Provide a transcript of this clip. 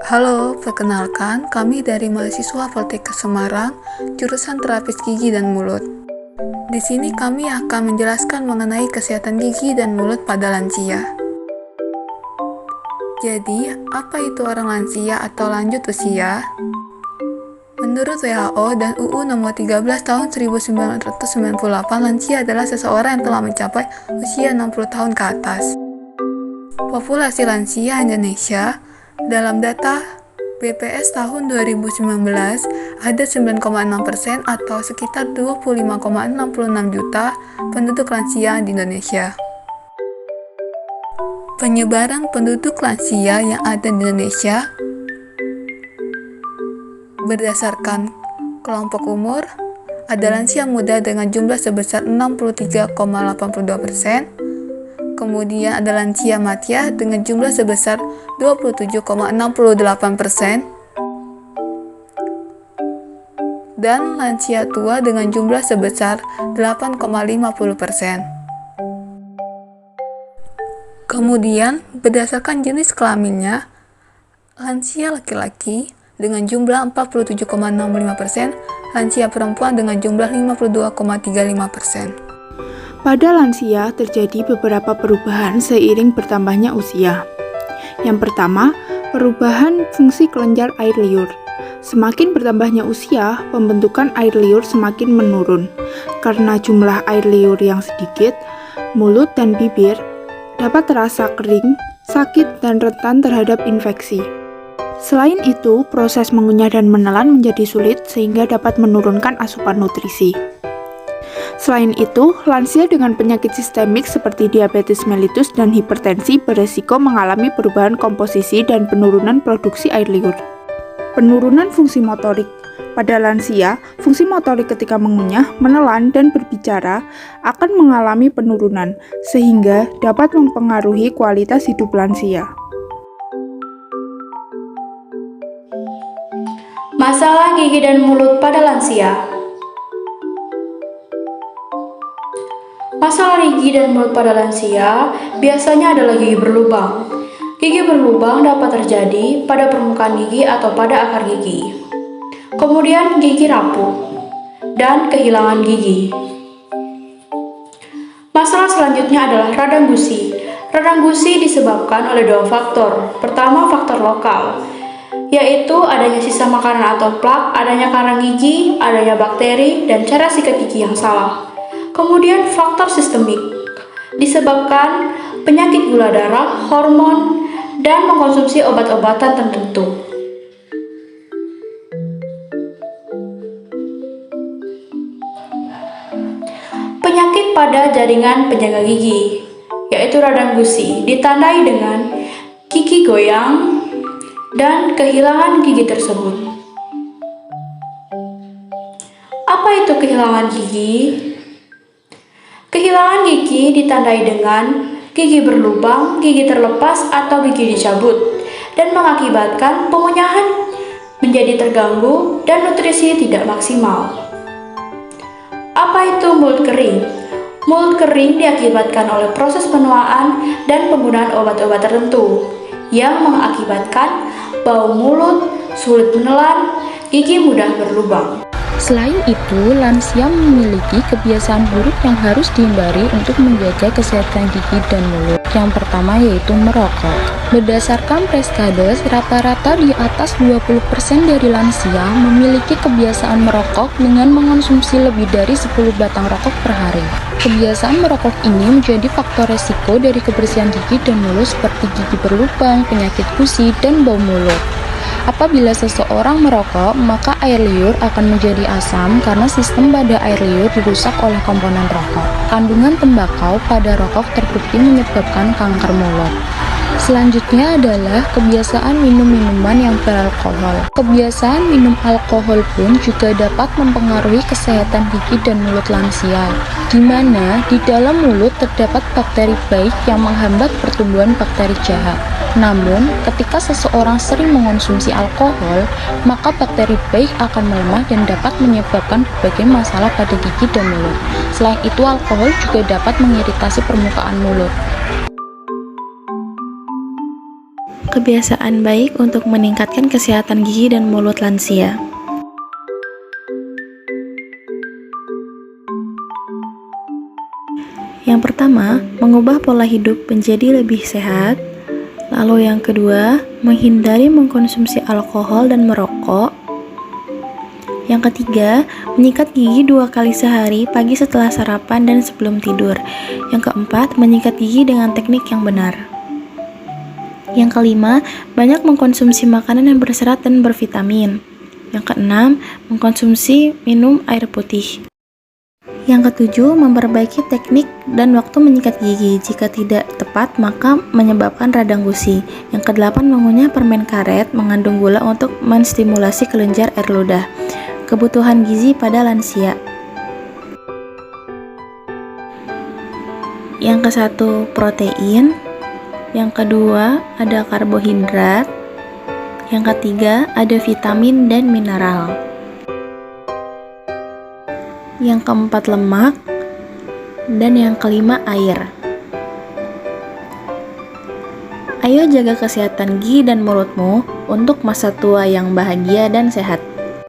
Halo, perkenalkan kami dari mahasiswa Poltekkes Semarang, jurusan terapis gigi dan mulut. Di sini kami akan menjelaskan mengenai kesehatan gigi dan mulut pada lansia. Jadi, apa itu orang lansia atau lanjut usia? Menurut WHO dan UU Nomor 13 Tahun 1998, lansia adalah seseorang yang telah mencapai usia 60 tahun ke atas. Populasi lansia Indonesia dalam data BPS tahun 2019 ada 9,6% atau sekitar 25,66 juta penduduk lansia di Indonesia. Penyebaran penduduk lansia yang ada di Indonesia berdasarkan kelompok umur ada lansia muda dengan jumlah sebesar 63,82%, kemudian ada lansia matya dengan jumlah sebesar 27,68%, dan lansia tua dengan jumlah sebesar 8,50%. Kemudian, berdasarkan jenis kelaminnya, lansia laki-laki dengan jumlah 47,65%, lansia perempuan dengan jumlah 52,35%. Pada lansia terjadi beberapa perubahan seiring bertambahnya usia. Yang pertama, perubahan fungsi kelenjar air liur. Semakin bertambahnya usia, pembentukan air liur semakin menurun. Karena jumlah air liur yang sedikit, mulut dan bibir dapat terasa kering, sakit, dan rentan terhadap infeksi. Selain itu, proses mengunyah dan menelan menjadi sulit sehingga dapat menurunkan asupan nutrisi. Selain itu, lansia dengan penyakit sistemik seperti diabetes mellitus dan hipertensi beresiko mengalami perubahan komposisi dan penurunan produksi air liur. Penurunan fungsi motorik. Pada lansia, fungsi motorik ketika mengunyah, menelan, dan berbicara akan mengalami penurunan, sehingga dapat mempengaruhi kualitas hidup lansia. Masalah gigi dan mulut pada lansia. Masalah gigi dan mulut pada lansia biasanya adalah gigi berlubang. Gigi berlubang dapat terjadi pada permukaan gigi atau pada akar gigi. Kemudian gigi rapuh dan kehilangan gigi. Masalah selanjutnya adalah radang gusi. Radang gusi disebabkan oleh dua faktor. Pertama, faktor lokal, yaitu adanya sisa makanan atau plak, adanya karang gigi, adanya bakteri, dan cara sikat gigi yang salah. Kemudian faktor sistemik, disebabkan penyakit gula darah, hormon, dan mengkonsumsi obat-obatan tertentu. Penyakit pada jaringan penjaga gigi, yaitu radang gusi, ditandai dengan gigi goyang dan kehilangan gigi tersebut. Apa itu kehilangan gigi? Kehilangan gigi ditandai dengan gigi berlubang, gigi terlepas, atau gigi dicabut, dan mengakibatkan pengunyahan menjadi terganggu dan nutrisi tidak maksimal. Apa itu mulut kering? Mulut kering diakibatkan oleh proses penuaan dan penggunaan obat-obat tertentu yang mengakibatkan bau mulut, sulit menelan, gigi mudah berlubang. Selain itu, lansia memiliki kebiasaan buruk yang harus dihindari untuk menjaga kesehatan gigi dan mulut. Yang pertama yaitu merokok. Berdasarkan Preskades, rata-rata di atas 20% dari lansia memiliki kebiasaan merokok dengan mengonsumsi lebih dari 10 batang rokok per hari. Kebiasaan merokok ini menjadi faktor resiko dari kebersihan gigi dan mulut seperti gigi berlubang, penyakit gusi, dan bau mulut. Apabila seseorang merokok, maka air liur akan menjadi asam karena sistem pada air liur dirusak oleh komponen rokok. Kandungan tembakau pada rokok terbukti menyebabkan kanker mulut. Selanjutnya adalah kebiasaan minum minuman yang beralkohol. Kebiasaan minum alkohol pun juga dapat mempengaruhi kesehatan gigi dan mulut lansia, di mana di dalam mulut terdapat bakteri baik yang menghambat pertumbuhan bakteri jahat. Namun, ketika seseorang sering mengonsumsi alkohol, maka bakteri baik akan melemah dan dapat menyebabkan berbagai masalah pada gigi dan mulut. Selain itu, alkohol juga dapat mengiritasi permukaan mulut. kebiasaan baik untuk meningkatkan kesehatan gigi dan mulut lansia. Yang pertama, mengubah pola hidup menjadi lebih sehat. Lalu yang kedua, menghindari mengkonsumsi alkohol dan merokok. Yang ketiga, menyikat gigi 2 kali sehari, pagi setelah sarapan dan sebelum tidur. Yang keempat, menyikat gigi dengan teknik yang benar. Yang kelima, banyak mengkonsumsi makanan yang berserat dan bervitamin. Yang keenam, mengkonsumsi minum air putih. Yang ketujuh, memperbaiki teknik dan waktu menyikat gigi. Jika tidak tepat, maka menyebabkan radang gusi. Yang kedelapan, mengunyah permen karet mengandung gula untuk menstimulasi kelenjar air ludah. Kebutuhan gizi pada lansia. Yang ke-1 protein, yang kedua ada karbohidrat, yang ketiga ada vitamin dan mineral, yang keempat lemak, dan yang kelima air. Ayo jaga kesehatan gigi dan mulutmu untuk masa tua yang bahagia dan sehat.